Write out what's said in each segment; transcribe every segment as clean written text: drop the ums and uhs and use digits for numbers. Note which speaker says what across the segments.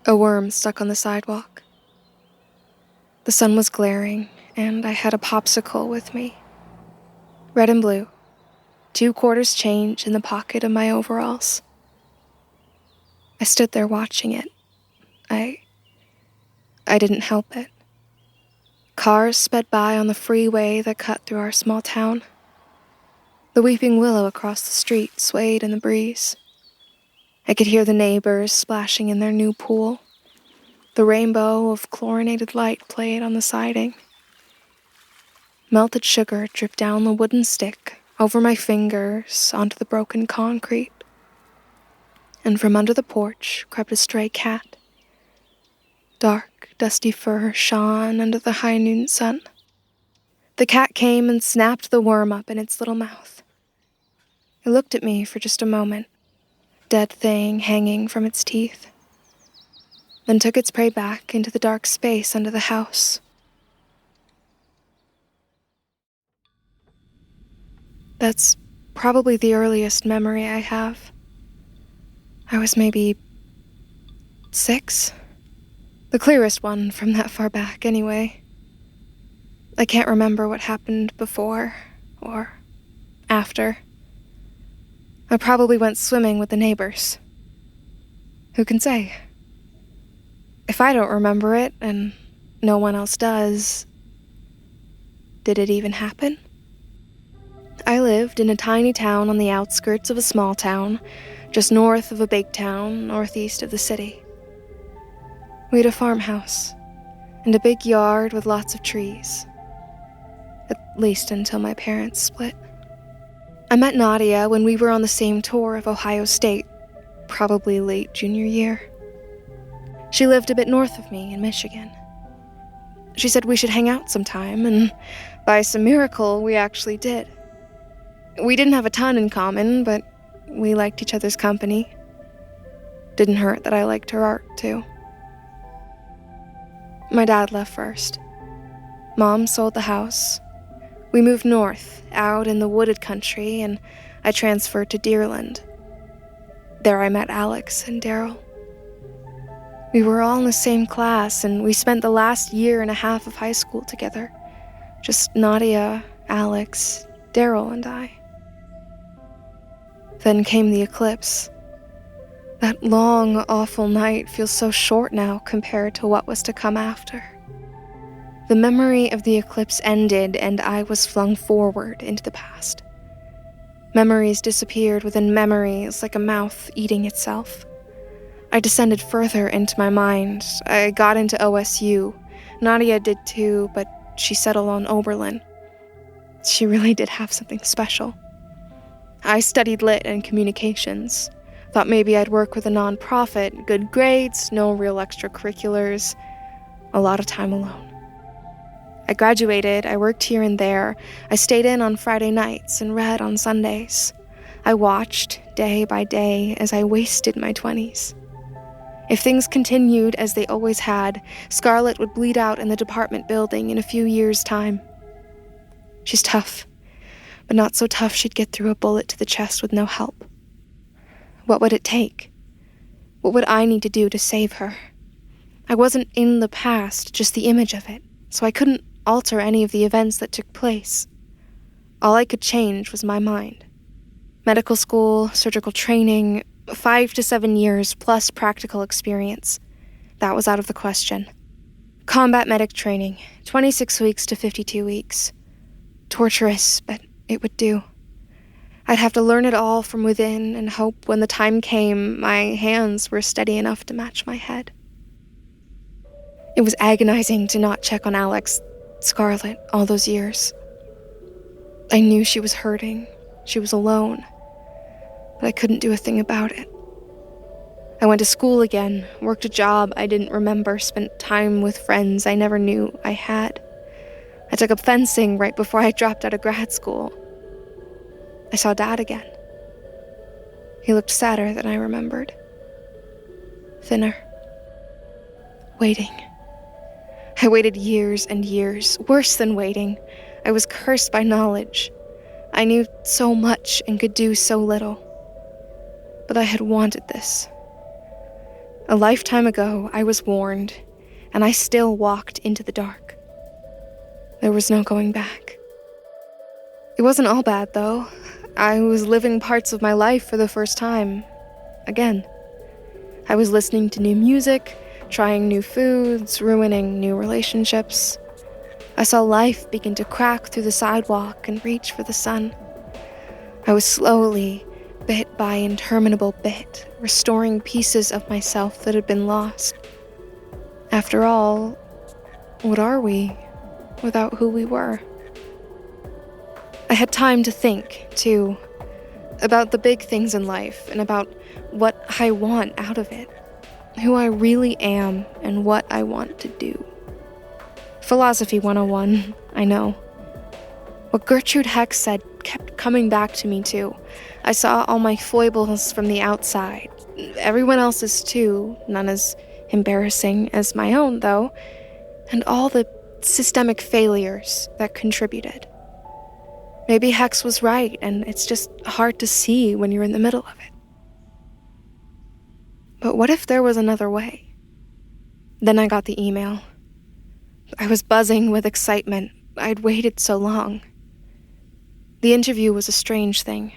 Speaker 1: A worm stuck on the sidewalk. The sun was glaring, and I had a popsicle with me. Red and blue. 2 quarters change in the pocket of my overalls. I stood there watching it. I didn't help it. Cars sped by on the freeway that cut through our small town. The weeping willow across the street swayed in the breeze. I could hear the neighbors splashing in their new pool. The rainbow of chlorinated light played on the siding. Melted sugar dripped down the wooden stick, over my fingers, onto the broken concrete. And from under the porch crept a stray cat. Dark, dusty fur shone under the high noon sun. The cat came and snapped the worm up in its little mouth. It looked at me for just a moment, dead thing hanging from its teeth, then took its prey back into the dark space under the house. That's probably the earliest memory I have. I was maybe 6. The clearest one from that far back, anyway. I can't remember what happened before or after. I probably went swimming with the neighbors. Who can say? If I don't remember it, and no one else does, did it even happen? I lived in a tiny town on the outskirts of a small town, just north of a big town, northeast of the city. We had a farmhouse, and a big yard with lots of trees. At least until my parents split. I met Nadia when we were on the same tour of Ohio State, probably late junior year. She lived a bit north of me in Michigan. She said we should hang out sometime, and by some miracle, we actually did. We didn't have a ton in common, but we liked each other's company. Didn't hurt that I liked her art, too. My dad left first. Mom sold the house. We moved north, out in the wooded country, and I transferred to Deerland. There I met Alex and Daryl. We were all in the same class, and we spent the last year and a half of high school together. Just Nadia, Alex, Daryl, and I. Then came the eclipse. That long, awful night feels so short now compared to what was to come after. The memory of the eclipse ended, and I was flung forward into the past. Memories disappeared within memories like a mouth eating itself. I descended further into my mind. I got into OSU. Nadia did too, but she settled on Oberlin. She really did have something special. I studied lit and communications. Thought maybe I'd work with a nonprofit, good grades, no real extracurriculars, a lot of time alone. I graduated, I worked here and there, I stayed in on Friday nights and read on Sundays. I watched, day by day, as I wasted my 20s. If things continued as they always had, Scarlet would bleed out in the department building in a few years' time. She's tough, but not so tough she'd get through a bullet to the chest with no help. What would it take? What would I need to do to save her? I wasn't in the past, just the image of it, so I couldn't alter any of the events that took place. All I could change was my mind. Medical school, surgical training, 5 to 7 years plus practical experience. That was out of the question. Combat medic training, 26 weeks to 52 weeks. Torturous, but it would do. I'd have to learn it all from within and hope when the time came, my hands were steady enough to match my head. It was agonizing to not check on Alex, Scarlet, all those years. I knew she was hurting. She was alone. But I couldn't do a thing about it. I went to school again, worked a job I didn't remember, spent time with friends I never knew I had. I took up fencing right before I dropped out of grad school. I saw Dad again. He looked sadder than I remembered. Thinner. Waiting. I waited years and years, worse than waiting. I was cursed by knowledge. I knew so much and could do so little. But I had wanted this. A lifetime ago, I was warned, and I still walked into the dark. There was no going back. It wasn't all bad, though. I was living parts of my life for the first time. Again. I was listening to new music, trying new foods, ruining new relationships. I saw life begin to crack through the sidewalk and reach for the sun. I was slowly, bit by interminable bit, restoring pieces of myself that had been lost. After all, what are we without who we were? I had time to think, too, about the big things in life and about what I want out of it, who I really am and what I want to do. Philosophy 101, I know. What Gertrude Hex said kept coming back to me, too. I saw all my foibles from the outside. Everyone else's, too, none as embarrassing as my own, though, and all the systemic failures that contributed. Maybe Hex was right, and it's just hard to see when you're in the middle of it. But what if there was another way? Then I got the email. I was buzzing with excitement. I'd waited so long. The interview was a strange thing.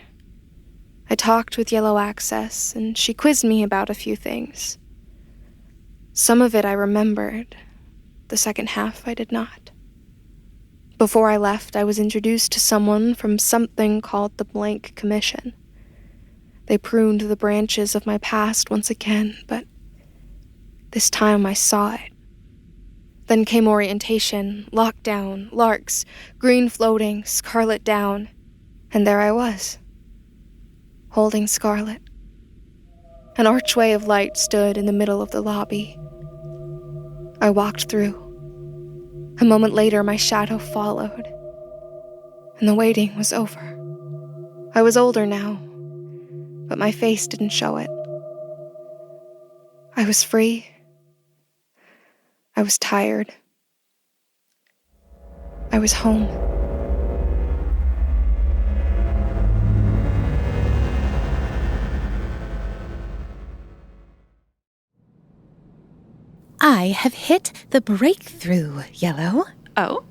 Speaker 1: I talked with Yellow Access, and she quizzed me about a few things. Some of it I remembered. The second half I did not. Before I left, I was introduced to someone from something called the Blank Commission. They pruned the branches of my past once again, but this time I saw it. Then came orientation, lockdown, larks, green floating, Scarlet down, and there I was, holding Scarlet. An archway of light stood in the middle of the lobby. I walked through. A moment later, my shadow followed, and the waiting was over. I was older now, but my face didn't show it. I was free. I was tired. I was home.
Speaker 2: I have hit the breakthrough, Yellow.
Speaker 3: Oh?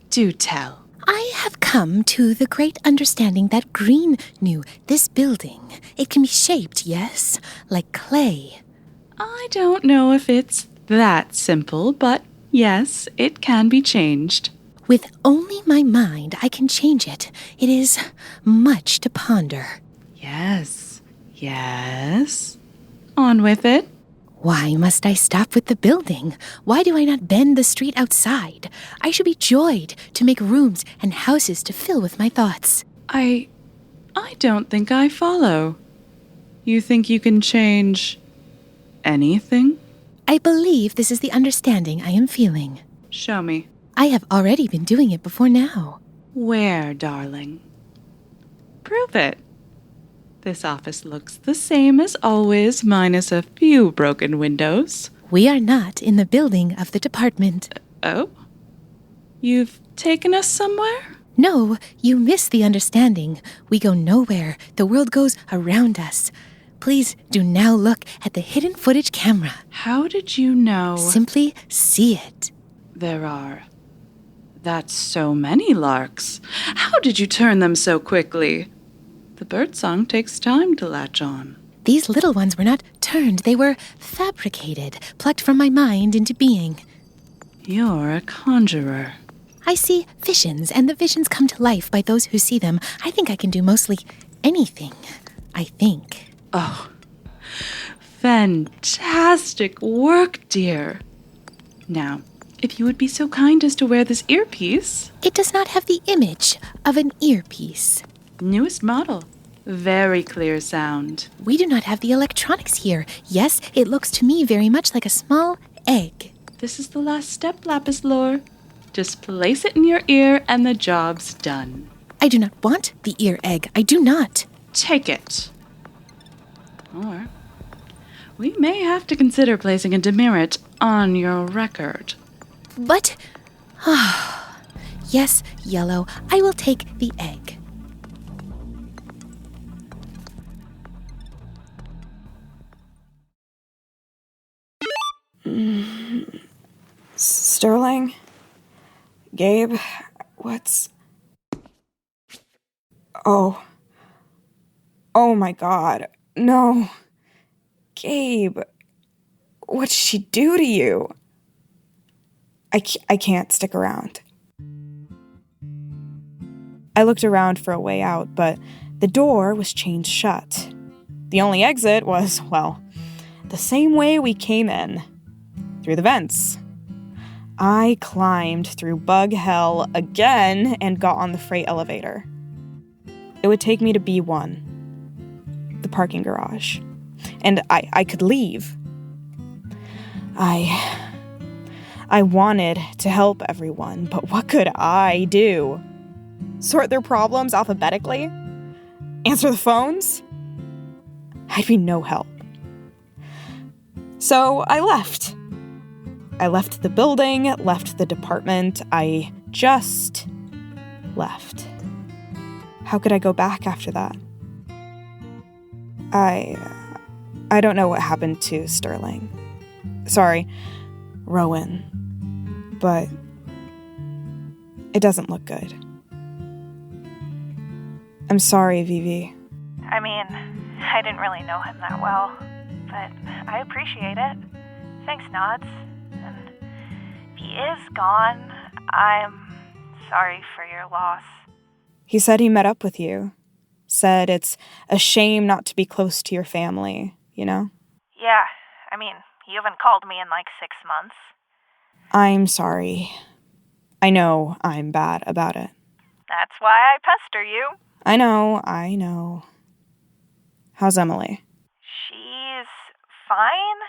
Speaker 3: Do tell.
Speaker 2: I have come to the great understanding that Green knew this building. It can be shaped, yes, like clay.
Speaker 3: I don't know if it's that simple, but yes, it can be changed.
Speaker 2: With only my mind, I can change it. It is much to ponder.
Speaker 3: Yes. On with it.
Speaker 2: Why must I stop with the building? Why do I not bend the street outside? I should be joyed to make rooms and houses to fill with my thoughts.
Speaker 3: I don't think I follow. You think you can change anything?
Speaker 2: I believe this is the understanding I am feeling.
Speaker 3: Show me.
Speaker 2: I have already been doing it before now.
Speaker 3: Where, darling? Prove it. This office looks the same as always, minus a few broken windows.
Speaker 2: We are not in the building of the department.
Speaker 3: Oh? You've taken us somewhere?
Speaker 2: No, you miss the understanding. We go nowhere. The world goes around us. Please do now look at the hidden footage camera.
Speaker 3: How did you know?
Speaker 2: Simply see it.
Speaker 3: That's so many larks. How did you turn them so quickly? The birdsong takes time to latch on.
Speaker 2: These little ones were not turned. They were fabricated, plucked from my mind into being.
Speaker 3: You're a conjurer.
Speaker 2: I see visions, and the visions come to life by those who see them. I think I can do mostly anything. I think.
Speaker 3: Oh, fantastic work, dear. Now, if you would be so kind as to wear this earpiece.
Speaker 2: It does not have the image of an earpiece.
Speaker 3: Newest model. Very clear sound.
Speaker 2: We do not have the electronics here. Yes, it looks to me very much like a small egg.
Speaker 3: This is the last step, Lapis lore. Just place it in your ear and the job's done.
Speaker 2: I do not want the ear egg. I do not.
Speaker 3: Take it. Or we may have to consider placing a demerit on your record.
Speaker 2: But, yes, Yellow, I will take the egg.
Speaker 4: Sterling? Gabe? What's... Oh. Oh my God. No. Gabe. What did she do to you? I can't stick around. I looked around for a way out, but the door was chained shut. The only exit was, well, the same way we came in. Through the vents. I climbed through bug hell again and got on the freight elevator. It would take me to B1, the parking garage, and I could leave. I wanted to help everyone, but what could I do? Sort their problems alphabetically? Answer the phones? I'd be no help. So I left. I left the building, left the department. I just left. How could I go back after that? I don't know what happened to Sterling. Sorry, Rowan. But it doesn't look good. I'm sorry, Vivi.
Speaker 5: I mean, I didn't really know him that well, but I appreciate it. Thanks, Nods. And if he is gone, I'm sorry for your loss.
Speaker 4: He said he met up with you. Said it's a shame not to be close to your family, you know?
Speaker 5: Yeah, I mean, you haven't called me in like 6 months.
Speaker 4: I'm sorry. I know I'm bad about it.
Speaker 5: That's why I pester you.
Speaker 4: I know. How's Emily?
Speaker 5: She's fine.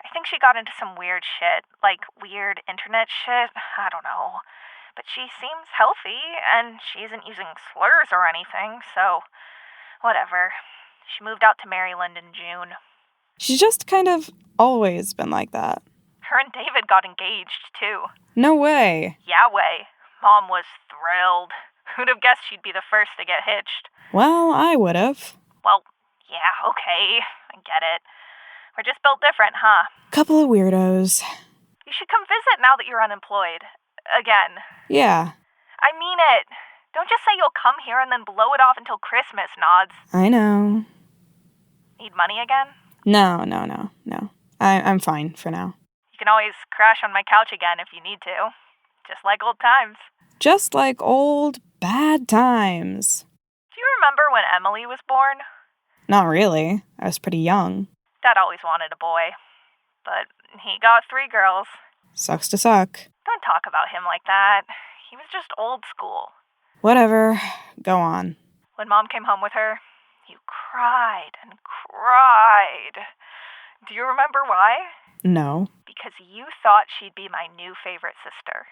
Speaker 5: I think she got into some weird shit, like weird internet shit. I don't know. But she seems healthy, and she isn't using slurs or anything, so whatever. She moved out to Maryland in June.
Speaker 4: She's just kind of always been like that.
Speaker 5: Her and David got engaged, too.
Speaker 4: No way.
Speaker 5: Yeah, way. Mom was thrilled. Who'd have guessed she'd be the first to get hitched?
Speaker 4: Well, I would've.
Speaker 5: Well, yeah, okay. I get it. We're just built different, huh?
Speaker 4: Couple of weirdos.
Speaker 5: You should come visit now that you're unemployed. Again.
Speaker 4: Yeah.
Speaker 5: I mean it. Don't just say you'll come here and then blow it off until Christmas, Nods.
Speaker 4: I know.
Speaker 5: Need money again?
Speaker 4: No. I'm fine for now.
Speaker 5: You can always crash on my couch again if you need to. Just like old times.
Speaker 4: Just like old bad times.
Speaker 5: Do you remember when Emily was born?
Speaker 4: Not really. I was pretty young.
Speaker 5: Dad always wanted a boy. But he got 3 girls.
Speaker 4: Sucks to suck.
Speaker 5: Don't talk about him like that. He was just old school.
Speaker 4: Whatever. Go on.
Speaker 5: When Mom came home with her, you cried and cried. Do you remember why?
Speaker 4: No.
Speaker 5: Because you thought she'd be my new favorite sister.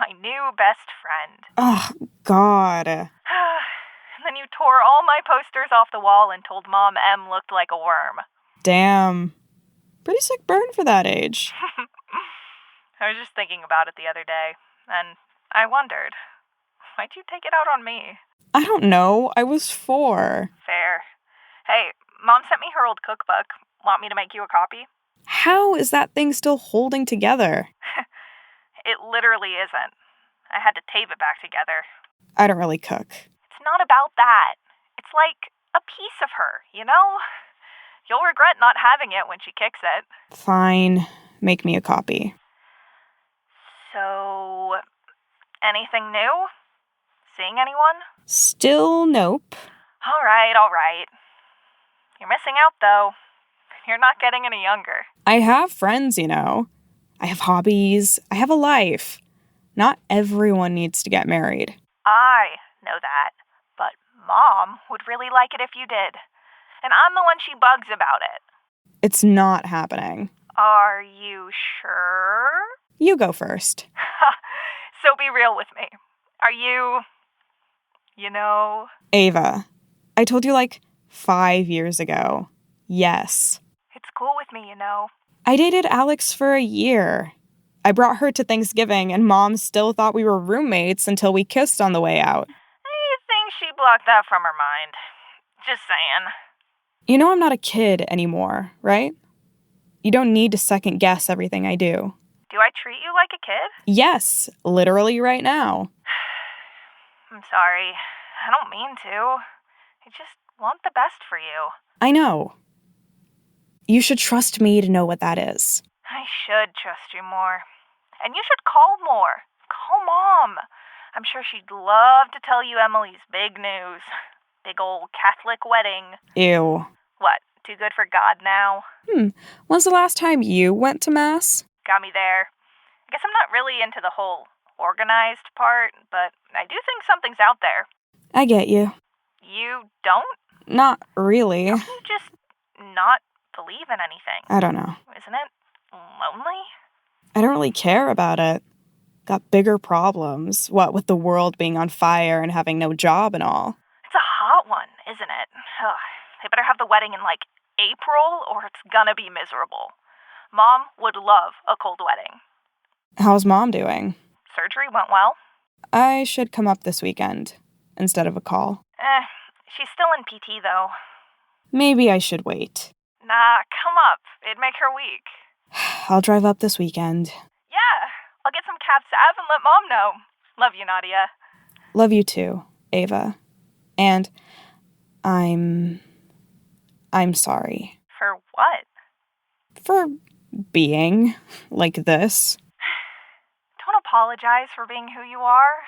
Speaker 5: My new best friend.
Speaker 4: Oh, God.
Speaker 5: And then you tore all my posters off the wall and told Mom Em looked like a worm.
Speaker 4: Damn. Pretty sick burn for that age.
Speaker 5: I was just thinking about it the other day, and I wondered, why'd you take it out on me?
Speaker 4: I don't know. I was 4.
Speaker 5: Fair. Hey, Mom sent me her old cookbook. Want me to make you a copy?
Speaker 4: How is that thing still holding together?
Speaker 5: It literally isn't. I had to tape it back together.
Speaker 4: I don't really cook.
Speaker 5: It's not about that. It's like a piece of her, you know? You'll regret not having it when she kicks it.
Speaker 4: Fine. Make me a copy.
Speaker 5: So, anything new? Seeing anyone?
Speaker 4: Still nope.
Speaker 5: All right. You're missing out, though. You're not getting any younger.
Speaker 4: I have friends, you know. I have hobbies. I have a life. Not everyone needs to get married.
Speaker 5: I know that, but Mom would really like it if you did. And I'm the one she bugs about it.
Speaker 4: It's not happening.
Speaker 5: Are you sure?
Speaker 4: You go first.
Speaker 5: So be real with me. Are you know...
Speaker 4: Ava, I told you like 5 years ago. Yes.
Speaker 5: It's cool with me, you know.
Speaker 4: I dated Alex for a year. I brought her to Thanksgiving, and Mom still thought we were roommates until we kissed on the way out.
Speaker 5: I think she blocked that from her mind. Just saying.
Speaker 4: You know I'm not a kid anymore, right? You don't need to second-guess everything I do.
Speaker 5: Do I treat you like a kid?
Speaker 4: Yes, literally right now.
Speaker 5: I'm sorry. I don't mean to. I just want the best for you.
Speaker 4: I know. You should trust me to know what that is.
Speaker 5: I should trust you more. And you should call more. Call Mom. I'm sure she'd love to tell you Emily's big news. Big old Catholic wedding.
Speaker 4: Ew.
Speaker 5: What, too good for God now?
Speaker 4: When's the last time you went to Mass?
Speaker 5: Got me there. I guess I'm not really into the whole organized part, but I do think something's out there.
Speaker 4: I get you.
Speaker 5: You don't?
Speaker 4: Not really.
Speaker 5: You just not believe in anything.
Speaker 4: I don't know.
Speaker 5: Isn't it lonely?
Speaker 4: I don't really care about it. Got bigger problems. What with the world being on fire and having no job and all.
Speaker 5: It's a hot one, isn't it? Ugh. They better have the wedding in, April, or it's gonna be miserable. Mom would love a cold wedding.
Speaker 4: How's Mom doing?
Speaker 5: Surgery went well.
Speaker 4: I should come up this weekend instead of a call.
Speaker 5: She's still in PT, though.
Speaker 4: Maybe I should wait.
Speaker 5: Nah, come up. It'd make her week.
Speaker 4: I'll drive up this weekend.
Speaker 5: Yeah, I'll get some Cap Sav and let Mom know. Love you, Nadia.
Speaker 4: Love you too, Ava. And I'm sorry.
Speaker 5: For what?
Speaker 4: For being like this.
Speaker 5: Don't apologize for being who you are.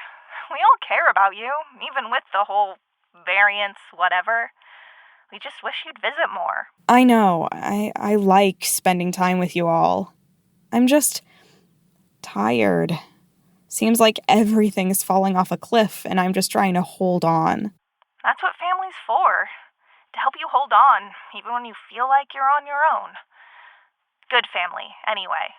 Speaker 5: We all care about you, even with the whole variance, whatever. We just wish you'd visit more.
Speaker 4: I know. I like spending time with you all. I'm just tired. Seems like everything's falling off a cliff and I'm just trying to hold on.
Speaker 5: That's what family's for. To help you hold on, even when you feel like you're on your own. Good family, anyway.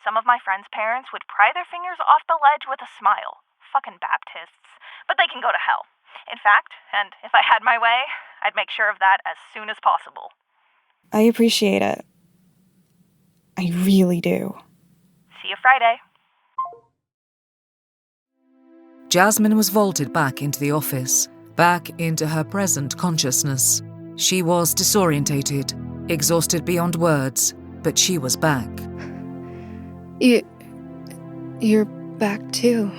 Speaker 5: Some of my friends' parents would pry their fingers off the ledge with a smile. Fucking Baptists. But they can go to hell. In fact, and if I had my way, I'd make sure of that as soon as possible.
Speaker 4: I appreciate it. I really do.
Speaker 5: See you Friday.
Speaker 6: Jasmine was vaulted back into the office, back into her present consciousness. She was disorientated, exhausted beyond words, but she was back.
Speaker 1: You're back too.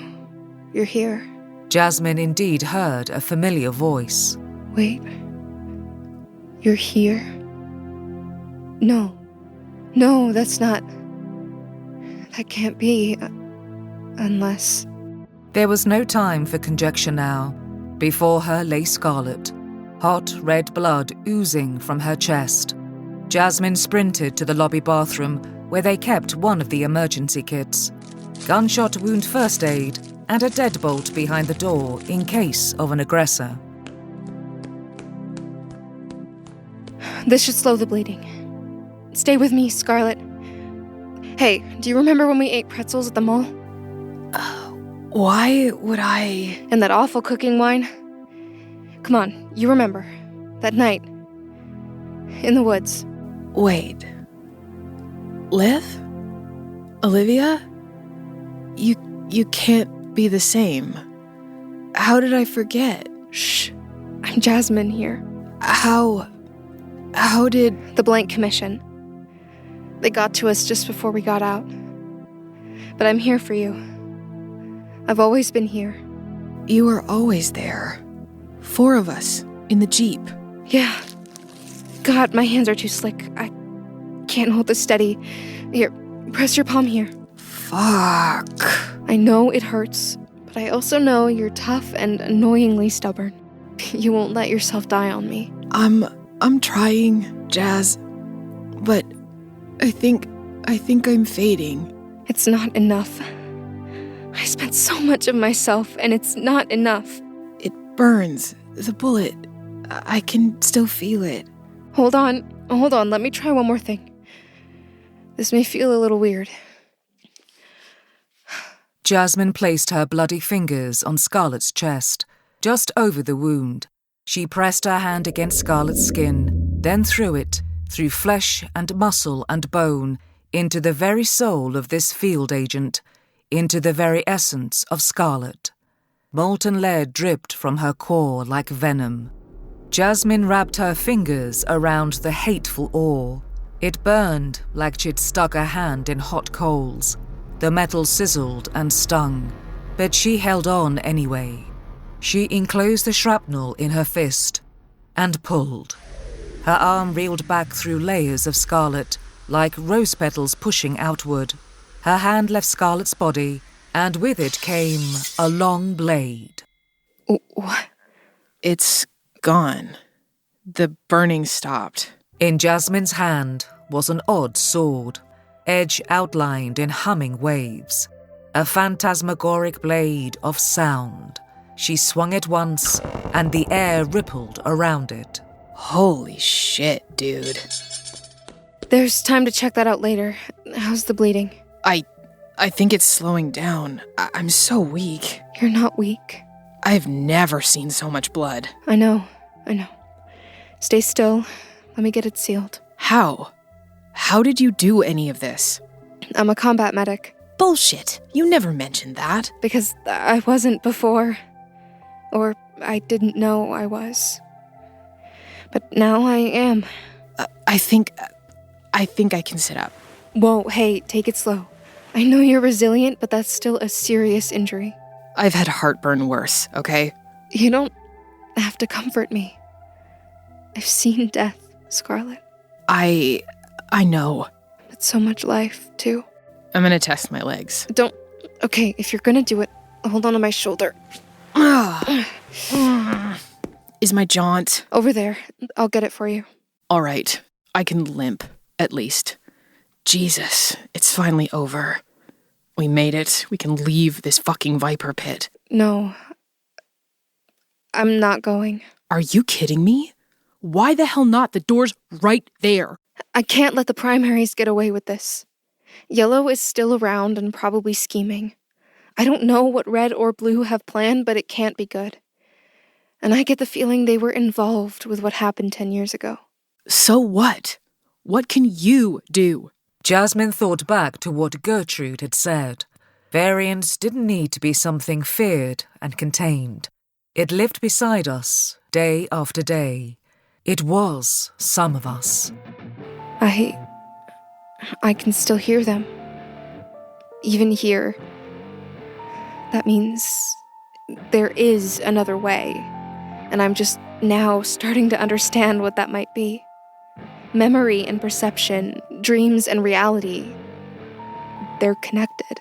Speaker 1: You're here.
Speaker 6: Jasmine indeed heard a familiar voice.
Speaker 1: Wait. You're here? No, that's not... That can't be... Unless...
Speaker 6: There was no time for conjecture now. Before her lay Scarlet, hot red blood oozing from her chest. Jasmine sprinted to the lobby bathroom where they kept one of the emergency kits. Gunshot wound first aid and a deadbolt behind the door in case of an aggressor.
Speaker 1: This should slow the bleeding. Stay with me, Scarlet. Hey, do you remember when we ate pretzels at the mall?
Speaker 2: Why would I...
Speaker 1: And that awful cooking wine? Come on, you remember. That night. In the woods.
Speaker 2: Wait. Liv? Olivia? You can't be the same. How did I forget?
Speaker 1: Shh. I'm Jasmine here.
Speaker 2: How did...
Speaker 1: The blank commission. They got to us just before we got out. But I'm here for you. I've always been here.
Speaker 2: You were always there. 4 of us, in the Jeep.
Speaker 1: Yeah. God, my hands are too slick. I can't hold this steady. Here, press your palm here.
Speaker 2: Fuck.
Speaker 1: I know it hurts, but I also know you're tough and annoyingly stubborn. You won't let yourself die on me.
Speaker 2: I'm trying, Jazz. But I think I'm fading.
Speaker 1: It's not enough. I spent so much of myself, and it's not enough.
Speaker 2: It burns. The bullet. I can still feel it.
Speaker 1: Hold on, let me try one more thing. This may feel a little weird.
Speaker 6: Jasmine placed her bloody fingers on Scarlet's chest, just over the wound. She pressed her hand against Scarlet's skin, then through it, through flesh and muscle and bone, into the very soul of this field agent, into the very essence of Scarlet. Molten lead dripped from her core like venom. Jasmine wrapped her fingers around the hateful ore. It burned like she'd stuck a hand in hot coals. The metal sizzled and stung, but she held on anyway. She enclosed the shrapnel in her fist and pulled. Her arm reeled back through layers of scarlet, like rose petals pushing outward. Her hand left Scarlet's body, and with it came a long blade.
Speaker 7: What? It's gone. The burning stopped.
Speaker 6: In Jasmine's hand was an odd sword, edge outlined in humming waves. A phantasmagoric blade of sound. She swung it once, and the air rippled around it.
Speaker 7: Holy shit, dude.
Speaker 1: There's time to check that out later. How's the bleeding?
Speaker 7: I think it's slowing down. I'm so weak.
Speaker 1: You're not weak.
Speaker 7: I've never seen so much blood.
Speaker 1: I know. Stay still. Let me get it sealed.
Speaker 7: How? How did you do any of this?
Speaker 1: I'm a combat medic.
Speaker 7: Bullshit. You never mentioned that.
Speaker 1: Because I wasn't before. Or I didn't know I was. But now I am.
Speaker 7: I think I can sit up.
Speaker 1: Whoa, hey, take it slow. I know you're resilient, but that's still a serious injury.
Speaker 7: I've had heartburn worse, okay?
Speaker 1: You don't have to comfort me. I've seen death, Scarlet.
Speaker 7: I know.
Speaker 1: But so much life, too.
Speaker 7: I'm gonna test my legs.
Speaker 1: Don't... Okay, if you're gonna do it, hold on to my shoulder.
Speaker 7: Is my jaunt...
Speaker 1: Over there. I'll get it for you.
Speaker 7: All right. I can limp, at least. Jesus, it's finally over. We made it. We can leave this fucking viper pit.
Speaker 1: No. I'm not going.
Speaker 7: Are you kidding me? Why the hell not? The door's right there.
Speaker 1: I can't let the primaries get away with this. Yellow is still around and probably scheming. I don't know what Red or Blue have planned, but it can't be good. And I get the feeling they were involved with what happened 10 years ago.
Speaker 7: So what? What can you do?
Speaker 6: Jasmine thought back to what Gertrude had said. Variance didn't need to be something feared and contained. It lived beside us, day after day. It was some of us.
Speaker 1: I can still hear them. Even here. That means there is another way. And I'm just now starting to understand what that might be. Memory and perception, dreams and reality, they're connected.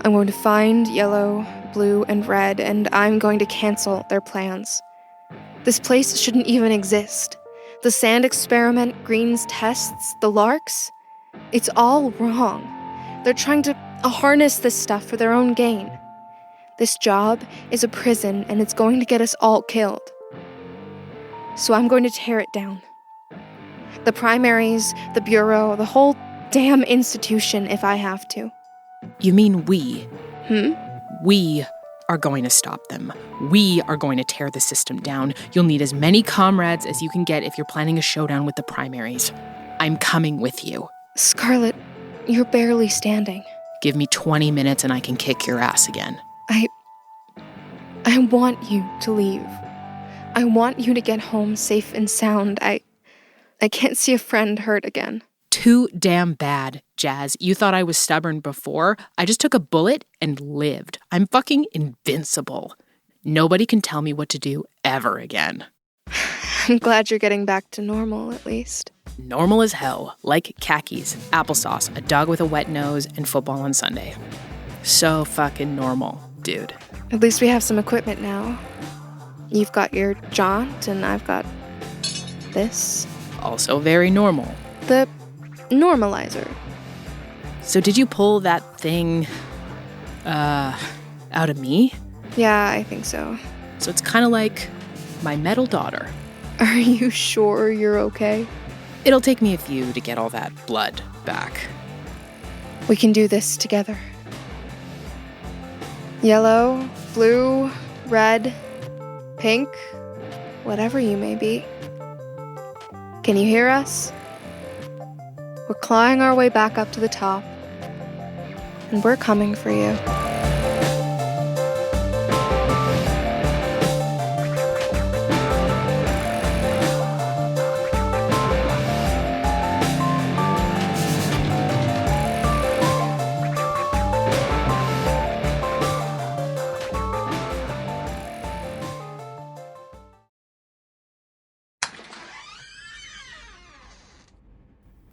Speaker 1: I'm going to find Yellow, Blue, and Red, and I'm going to cancel their plans. This place shouldn't even exist. The sand experiment, Green's tests, the larks, it's all wrong. They're trying to harness this stuff for their own gain. This job is a prison, and it's going to get us all killed. So I'm going to tear it down. The primaries, the bureau, the whole damn institution if I have to.
Speaker 7: You mean we?
Speaker 1: Hmm?
Speaker 7: We are going to stop them. We are going to tear the system down. You'll need as many comrades as you can get if you're planning a showdown with the primaries. I'm coming with you.
Speaker 1: Scarlet, you're barely standing.
Speaker 7: Give me 20 minutes and I can kick your ass again.
Speaker 1: I want you to leave. I want you to get home safe and sound. I can't see a friend hurt again.
Speaker 7: Too damn bad, Jazz. You thought I was stubborn before? I just took a bullet and lived. I'm fucking invincible. Nobody can tell me what to do ever again.
Speaker 1: I'm glad you're getting back to normal, at least.
Speaker 7: Normal as hell. Like khakis, applesauce, a dog with a wet nose, and football on Sunday. So fucking normal, dude.
Speaker 1: At least we have some equipment now. You've got your jaunt, and I've got this.
Speaker 7: Also very normal.
Speaker 1: The normalizer.
Speaker 7: So did you pull that thing, out of me?
Speaker 1: Yeah, I think so.
Speaker 7: So it's kind of like my metal daughter.
Speaker 1: Are you sure you're okay?
Speaker 7: It'll take me a few to get all that blood back.
Speaker 1: We can do this together. Yellow, blue, red, pink, whatever you may be. Can you hear us? We're clawing our way back up to the top, and we're coming for you.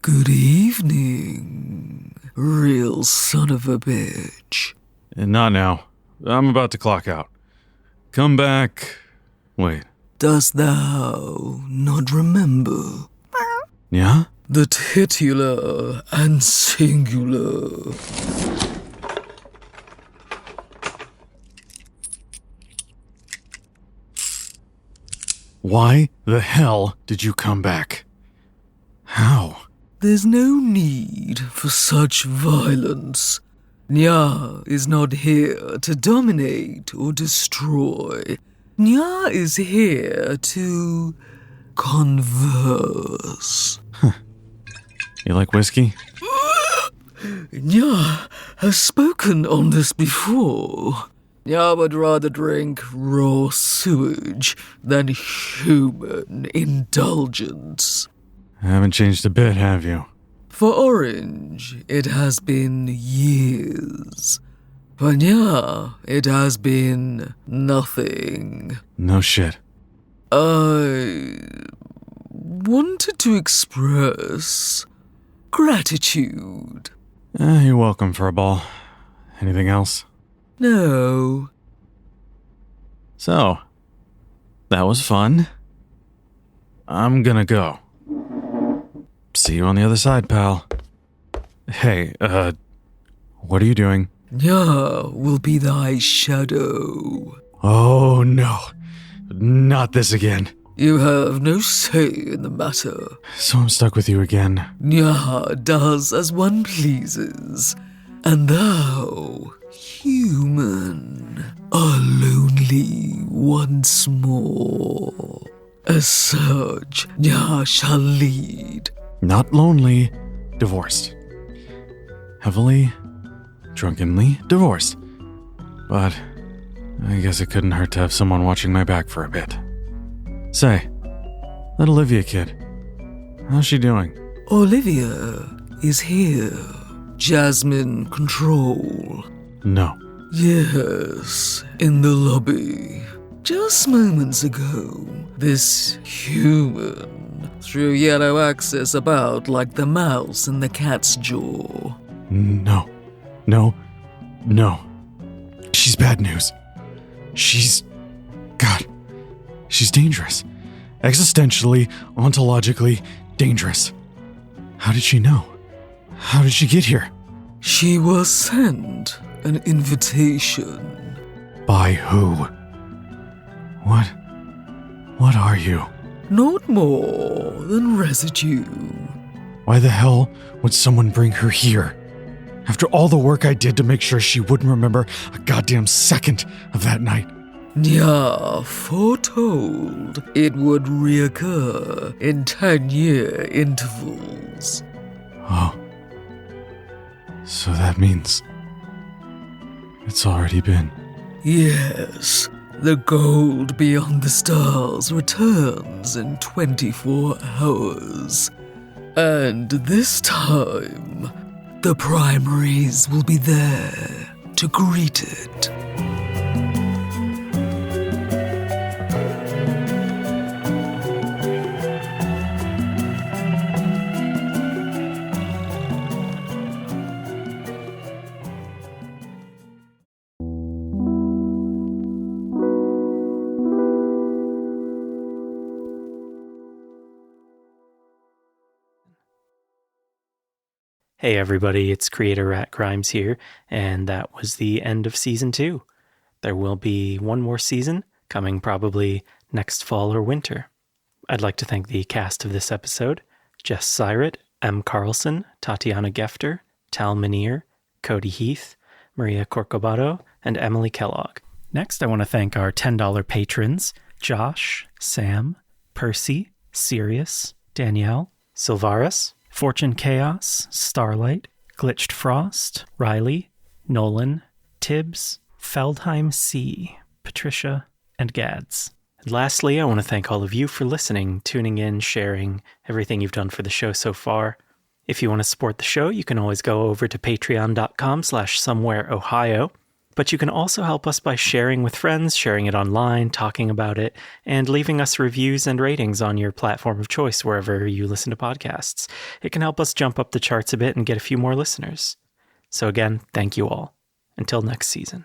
Speaker 8: Good evening, real son of a bitch.
Speaker 9: Not now. I'm about to clock out. Come back. Wait.
Speaker 8: Dost thou not remember?
Speaker 9: Yeah?
Speaker 8: The titular and singular.
Speaker 9: Why the hell did you come back? How?
Speaker 8: There's no need for such violence. Nya is not here to dominate or destroy. Nya is here to converse.
Speaker 9: You like whiskey?
Speaker 8: Nya has spoken on this before. Nya would rather drink raw sewage than human indulgence.
Speaker 9: Haven't changed a bit, have you?
Speaker 8: For Orange, it has been years. For Nya, it has been nothing.
Speaker 9: No shit.
Speaker 8: I wanted to express gratitude.
Speaker 9: You're welcome for a ball. Anything else?
Speaker 8: No.
Speaker 9: So, that was fun. I'm gonna go. See you on the other side, pal. Hey, what are you doing?
Speaker 8: Nya will be thy shadow.
Speaker 9: Oh, no. Not this again.
Speaker 8: You have no say in the matter.
Speaker 9: So I'm stuck with you again.
Speaker 8: Nya does as one pleases, and thou, human, are lonely once more. As such, Nya shall lead.
Speaker 9: Not lonely, divorced. Heavily, drunkenly divorced. But I guess it couldn't hurt to have someone watching my back for a bit. Say, that Olivia kid, how's she doing?
Speaker 8: Olivia is here. Jasmine control.
Speaker 9: No.
Speaker 8: Yes, in the lobby. Just moments ago, this human threw yellow access about like the mouse in the cat's jaw.
Speaker 9: No. She's bad news. She's dangerous. Existentially, ontologically dangerous. How did she know? How did she get here?
Speaker 8: She was sent an invitation.
Speaker 9: By who? What are you?
Speaker 8: Not more than residue.
Speaker 9: Why the hell would someone bring her here? After all the work I did to make sure she wouldn't remember a goddamn second of that night.
Speaker 8: Nya foretold it would reoccur in 10-year intervals.
Speaker 9: Oh. So that means it's already been.
Speaker 8: Yes, the gold beyond the stars returns in 24 hours. And this time, the primaries will be there to greet it.
Speaker 10: Hey everybody, it's Creator Rat Grimes here, and that was the end of Season 2. There will be one more season, coming probably next fall or winter. I'd like to thank the cast of this episode: Jess Syratt, M. Carlson, Tatiana Gefter, Tal Minear, Cody Heath, Maria Corcobado, and Emily Kellogg. Next, I want to thank our $10 patrons: Josh, Sam, Percy, Sirius, Danielle, Silvaris, Fortune Chaos, Starlight, Glitched Frost, Riley, Nolan, Tibbs, Feldheim C, Patricia, and Gads. And lastly, I want to thank all of you for listening, tuning in, sharing everything you've done for the show so far. If you want to support the show, you can always go over to patreon.com/somewhereohio. But you can also help us by sharing with friends, sharing it online, talking about it, and leaving us reviews and ratings on your platform of choice wherever you listen to podcasts. It can help us jump up the charts a bit and get a few more listeners. So again, thank you all. Until next season.